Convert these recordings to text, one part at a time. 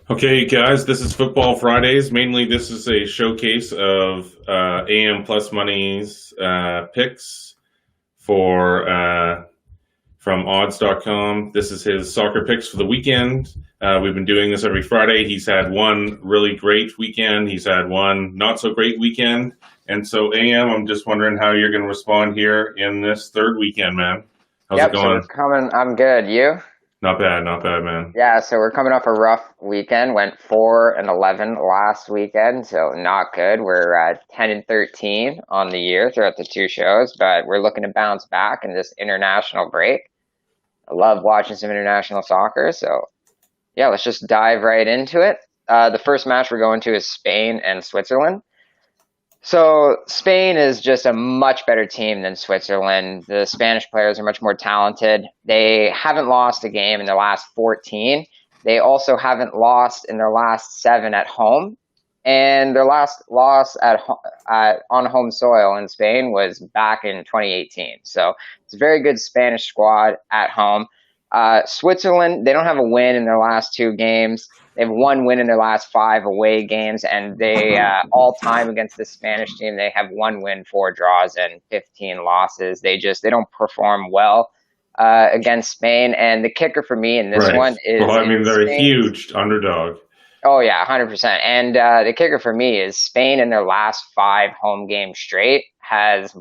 Okay, guys, this is Football Fridays. Mainly, this is a showcase of AM Plus Money's picks for from odds.com. This is his soccer picks for the weekend. We've been doing this every Friday. He's had one really great weekend. He's had one not so great weekend. And so, AM, I'm just wondering how you're going to respond here in this third weekend, man. How's it Yep, so we're going? coming. I'm good. You? Not bad, man. Yeah, so we're coming off a rough weekend. Went 4-11 last weekend, so not good. We're at 10-13 on the year throughout the two shows, but we're looking to bounce back in this international break. I love watching some international soccer, so yeah, let's just dive right into it. The first match we're going to is Spain and Switzerland. So Spain is just a much better team than Switzerland. The Spanish players are much more talented. They haven't lost a game in their last 14. They also haven't lost in their last seven at home. And their last loss on home soil in Spain was back in 2018. So it's a very good Spanish squad at home. Switzerland, they don't have a win in their last two games. They have one win in their last five away games, and they all time against the Spanish team, they have one win, four draws, and 15 losses. They don't perform well against Spain. And the kicker for me in this Right. one Well, is I in mean, they're a Spain. huge underdog. Oh yeah, 100%. And the kicker for me is Spain in their last five home games straight have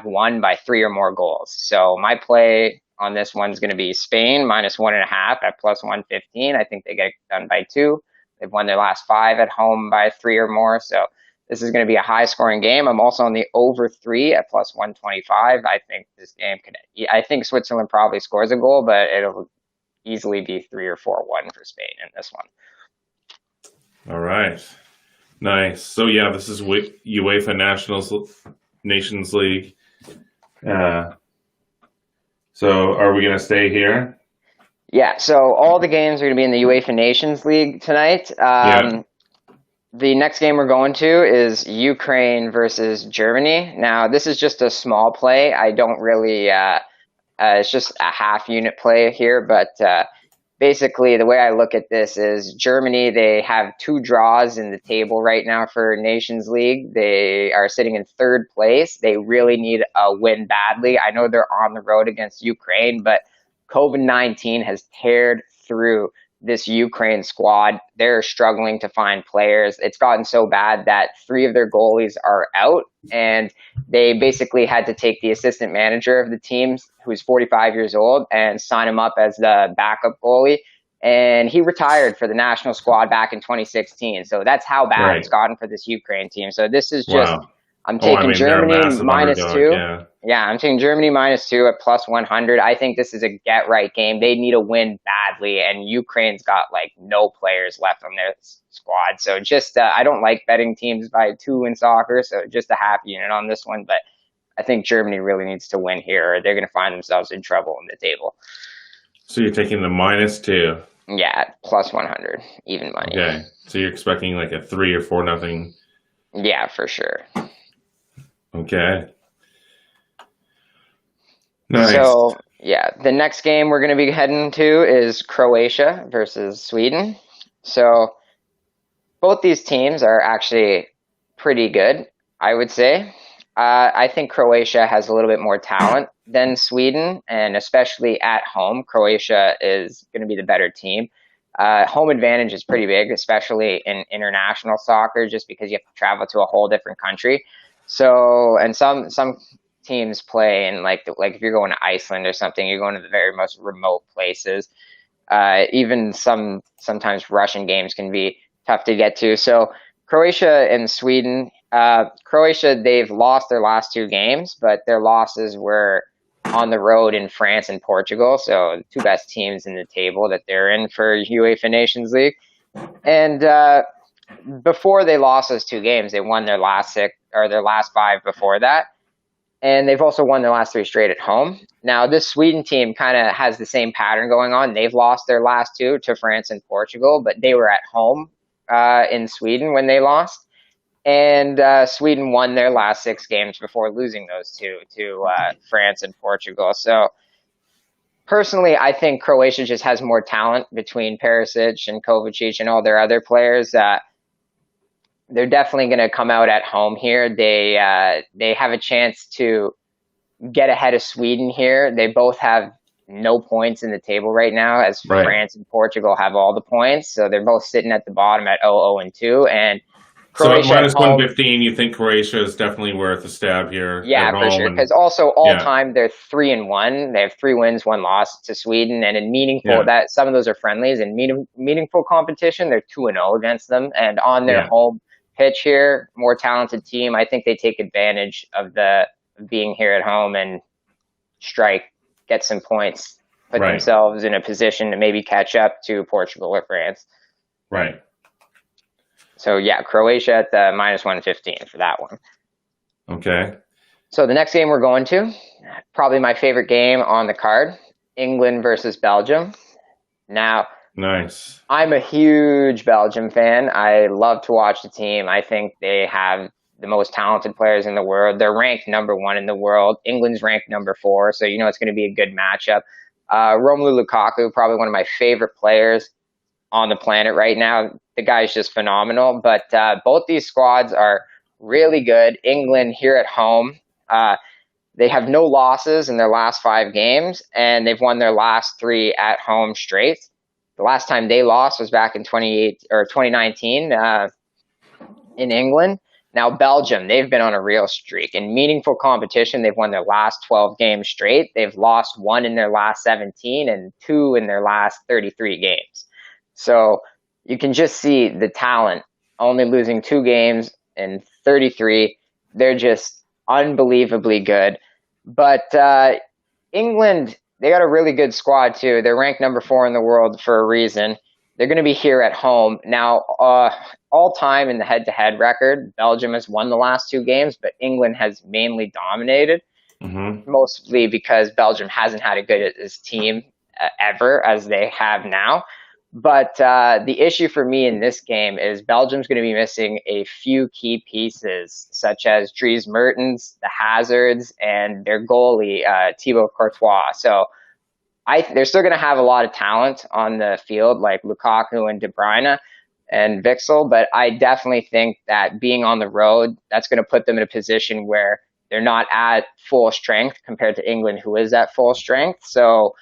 won by three or more goals. So my play on this one's going to be Spain -1.5 at +115. I think they get it done by two. They've won their last five at home by three or more. So this is going to be a high scoring game. I'm also on the over three at +125. I think this game could. I think Switzerland probably scores a goal, but it'll easily be 3 or 4-1 for Spain in this one. All right. Nice. So yeah, this is UEFA Nations League. Uh, so are we gonna stay here? Yeah, so all the games are going to be in the UEFA Nations League tonight. Yeah. The next game we're going to is Ukraine versus Germany. Now, this is just a small play. I don't really, it's just a half unit play here, but basically the way I look at this is Germany, they have two draws in the table right now for Nations League. They are sitting in third place. They really need a win badly. I know they're on the road against Ukraine, but COVID-19 has teared through this Ukraine squad. They're struggling to find players. It's gotten so bad that three of their goalies are out, and they basically had to take the assistant manager of the team, who's 45 years old, and sign him up as the backup goalie. And he retired for the national squad back in 2016. So that's how bad Right. it's gotten for this Ukraine team. So this is just, Wow. I'm Oh, I taking mean, they're a Germany massive minus underdog. two. Yeah. Yeah, I'm taking Germany -2 at +100. I think this is a get right game. They need a win badly, and Ukraine's got like no players left on their squad. So just, I don't like betting teams by two in soccer, so just a half unit on this one. But I think Germany really needs to win here, or they're going to find themselves in trouble in the table. So you're taking the -2. Yeah, +100, even money. Okay. So you're expecting like a 3 or 4 nothing. Yeah, for sure. Okay. Nice. So, yeah, the next game we're going to be heading to is Croatia versus Sweden. So, both these teams are actually pretty good, I would say. I think Croatia has a little bit more talent than Sweden, and especially at home, Croatia is going to be the better team. Home advantage is pretty big, especially in international soccer, just because you have to travel to a whole different country. So, and some teams play in like if you're going to Iceland or something, you're going to the very most remote places. Even sometimes Russian games can be tough to get to. So Croatia and Sweden. Croatia, they've lost their last two games, but their losses were on the road in France and Portugal. So the two best teams in the table that they're in for UEFA Nations League. And before they lost those two games, they won their last six or their last five before that. And they've also won their last three straight at home. Now, this Sweden team kind of has the same pattern going on. They've lost their last two to France and Portugal, but they were at home in Sweden when they lost. And Sweden won their last six games before losing those two to France and Portugal. So personally, I think Croatia just has more talent between Perisic and Kovacic and all their other players. They're definitely going to come out at home here. They have a chance to get ahead of Sweden here. They both have no points in the table right now, as Right. France and Portugal have all the points. So they're both sitting at the bottom at 0-2. And So at Croatia at minus home, 115, you think Croatia is definitely worth a stab here yeah, at for home? sure. And Because also all yeah, time they're 3-1. They have 3 wins, 1 loss to Sweden, and in meaningful yeah, that some of those are friendlies. In meaningful competition, they're 2-0 against them, and on their yeah, home pitch here, more talented team. I think they take advantage of the of being here at home and strike, get some points, put right, themselves in a position to maybe catch up to Portugal or France. right. So yeah, Croatia at the minus 115 for that one. Okay. So the next game we're going to, probably my favorite game on the card, England versus Belgium. Now, Nice. I'm a huge Belgium fan. I love to watch the team. I think they have the most talented players in the world. They're ranked number 1 in the world. England's ranked number 4, so you know it's going to be a good matchup. Romelu Lukaku, probably one of my favorite players on the planet right now. The guy's just phenomenal. But both these squads are really good. England here at home, they have no losses in their last 5 games, and they've won their last 3 at home straight. The last time they lost was back in 2019 in England. Now Belgium, they've been on a real streak. In meaningful competition, they've won their last 12 games straight. They've lost 1 in their last 17 and 2 in their last 33 games. So you can just see the talent, only losing 2 games in 33. They're just unbelievably good. But England, they got a really good squad too. They're ranked number 4 in the world for a reason. They're going to be here at home. Now, all time in the head-to-head record, Belgium has won the last 2 games, but England has mainly dominated, mostly because Belgium hasn't had a good as team ever as they have now. But the issue for me in this game is Belgium's going to be missing a few key pieces, such as Dries Mertens, the Hazards, and their goalie, Thibaut Courtois. So they're still going to have a lot of talent on the field, like Lukaku and De Bruyne and Vixel, but I definitely think that being on the road, that's going to put them in a position where they're not at full strength compared to England, who is at full strength. So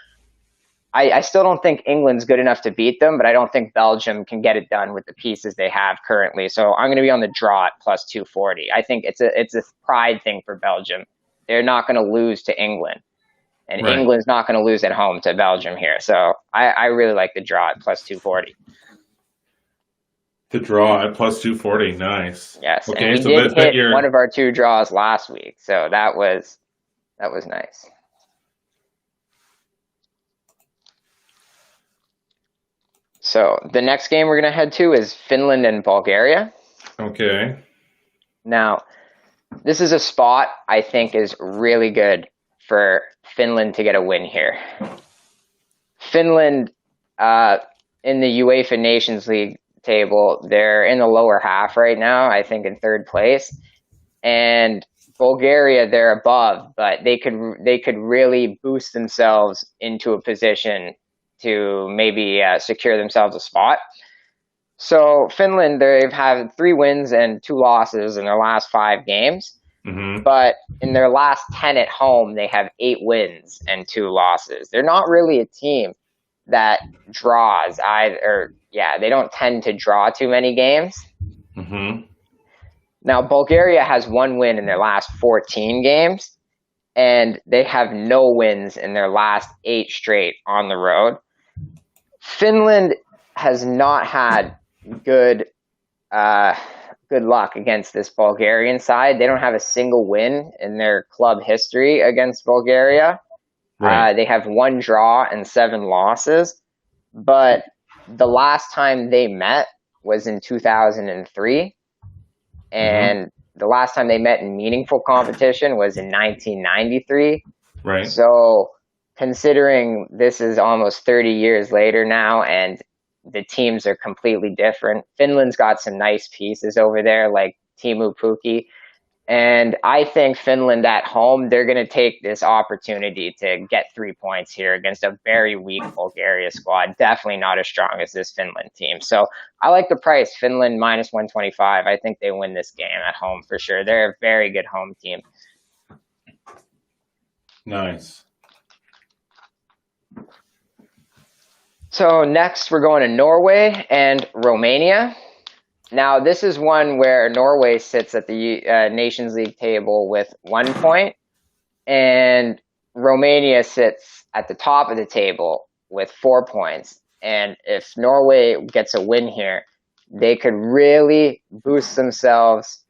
I still don't think England's good enough to beat them, but I don't think Belgium can get it done with the pieces they have currently. So I'm going to be on the draw at plus 240. I think it's a pride thing for Belgium. They're not going to lose to England, and Right. England's not going to lose at home to Belgium here. So I really like the draw at plus 240. The draw at plus 240. Nice. Yes, Okay, and we so did bet hit your one of our 2 draws last week, so that was nice. So the next game we're going to head to is Finland and Bulgaria. okay. Now, this is a spot I think is really good for Finland to get a win here. Finland, in the UEFA Nations League table, they're in the lower half right now, I think in 3rd place. And Bulgaria, they're above, but they could really boost themselves into a position to maybe secure themselves a spot. So Finland, they've had 3 wins and 2 losses in their last 5 games. But in their last 10 at home, they have 8 wins and 2 losses. They're not really a team that draws either. Yeah, they don't tend to draw too many games. Now, Bulgaria has 1 win in their last 14 games, and they have no wins in their last 8 straight on the road. Finland has not had good luck against this Bulgarian side. They don't have a single win in their club history against Bulgaria. Right. They have 1 draw and 7 losses. But the last time they met was in 2003. And the last time they met in meaningful competition was in 1993. Right. So considering this is almost 30 years later now and the teams are completely different, Finland's got some nice pieces over there like Teemu Pukki, And I think Finland at home, they're going to take this opportunity to get 3 points here against a very weak Bulgaria squad. Definitely not as strong as this Finland team. So I like the price. Finland minus 125. I think they win this game at home for sure. They're a very good home team. Nice. So next we're going to Norway and Romania. Now, this is one where Norway sits at the Nations League table with 1 point, and Romania sits at the top of the table with 4 points. And if Norway gets a win here, they could really boost themselves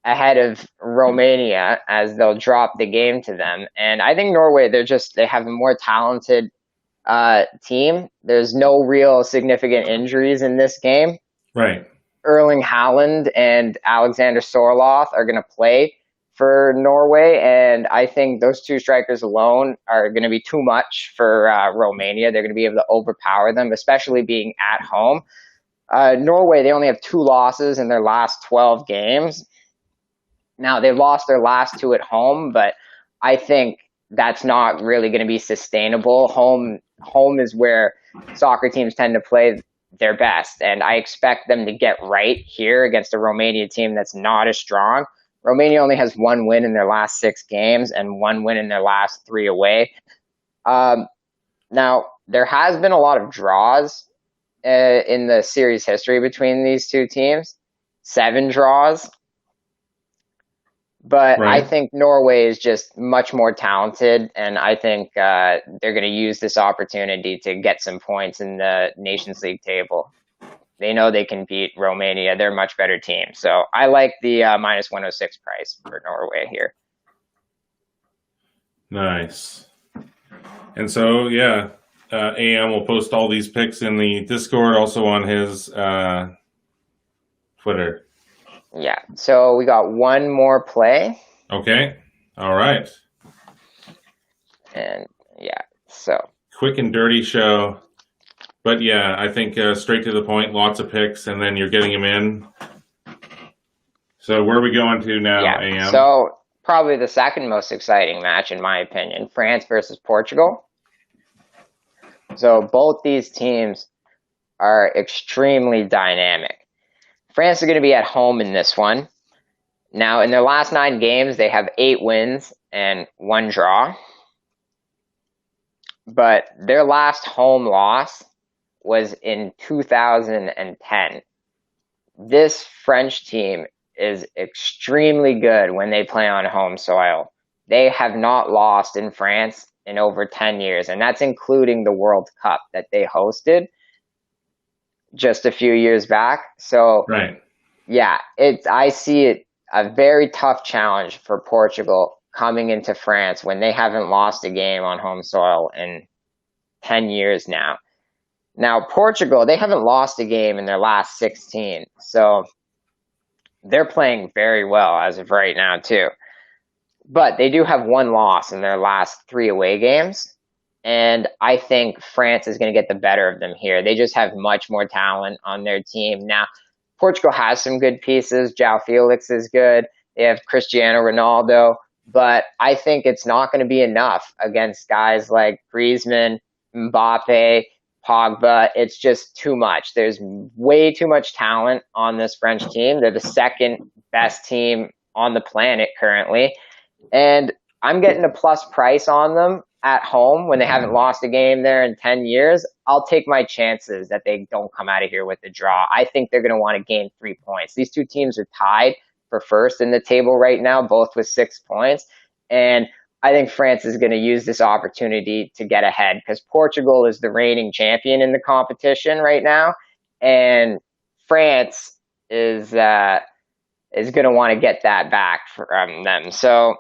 ahead of Romania as they'll drop the game to them. And I think Norway, they have a more talented team. There's no real significant injuries in this game. Right. Erling Haaland and Alexander Sorloth are going to play for Norway, and I think those two strikers alone are going to be too much for Romania. They're going to be able to overpower them, especially being at home. Norway, they only have 2 losses in their last 12 games. Now, they lost their last 2 at home, but I think that's not really going to be sustainable. Home is where soccer teams tend to play their best, and I expect them to get right here against a Romania team that's not as strong. Romania only has 1 win in their last 6 games and 1 win in their last 3 away. Now, there has been a lot of draws in the series history between these two teams, 7 draws. But Right. I think Norway is just much more talented, and I think they're going to use this opportunity to get some points in the Nations League table. They know they can beat Romania. They're a much better team. So I like the minus 106 price for Norway here. Nice. And so, yeah, AM will post all these picks in the Discord, also on his Twitter. Yeah, so we got one more play. Okay. All right. And yeah, so. Quick and dirty show. But yeah, I think straight to the point, lots of picks, and then you're getting them in. So where are we going to now, Yeah, AM? so probably the second most exciting match, in my opinion, France versus Portugal. So both these teams are extremely dynamic. France are going to be at home in this one. Now, in their last 9 games, they have 8 wins and 1 draw. But their last home loss was in 2010. This French team is extremely good when they play on home soil. They have not lost in France in over 10 years, and that's including the World Cup that they hosted just a few years back. So, right. Yeah, I see it a very tough challenge for Portugal coming into France when they haven't lost a game on home soil in 10 years now. Now, Portugal, they haven't lost a game in their last 16, so they're playing very well as of right now, too. But they do have 1 loss in their last 3 away games. And I think France is going to get the better of them here. They just have much more talent on their team. Now, Portugal has some good pieces. João Felix is good. They have Cristiano Ronaldo. But I think it's not going to be enough against guys like Griezmann, Mbappe, Pogba. It's just too much. There's way too much talent on this French team. They're the second best team on the planet currently. And I'm getting a plus price on them at home when they haven't lost a game there in 10 years. I'll take my chances that they don't come out of here with a draw. I think they're going to want to gain 3 points. These two teams are tied for first in the table right now, both with 6 points. And I think France is going to use this opportunity to get ahead because Portugal is the reigning champion in the competition right now. And France is going to want to get that back from them. So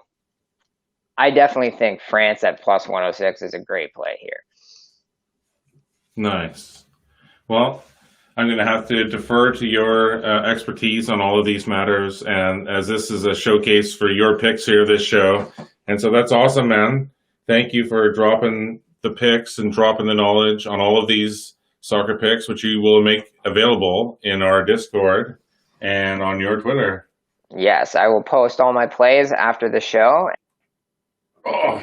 I definitely think France at plus 106 is a great play here. Nice. Well, I'm going to have to defer to your expertise on all of these matters, and as this is a showcase for your picks here, this show. And so that's awesome, man. Thank you for dropping the picks and dropping the knowledge on all of these soccer picks, which you will make available in our Discord and on your Twitter. Yes, I will post all my plays after the show. Oh.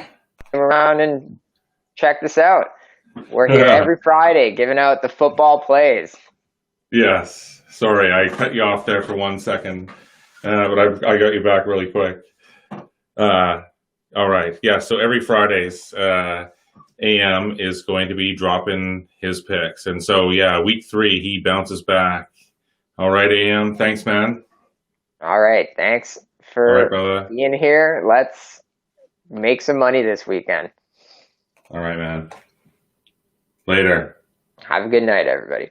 Come around and check this out. We're here every Friday giving out the football plays. Yes. Sorry, I cut you off there for 1 second, but I got you back really quick. All right. Yeah, so every Fridays, AM is going to be dropping his picks. And so, yeah, week 3, he bounces back. All right, AM. Thanks, man. All right. Thanks All for right, brother. being here. Let's make some money this weekend. All right, man. Later. Have a good night, everybody.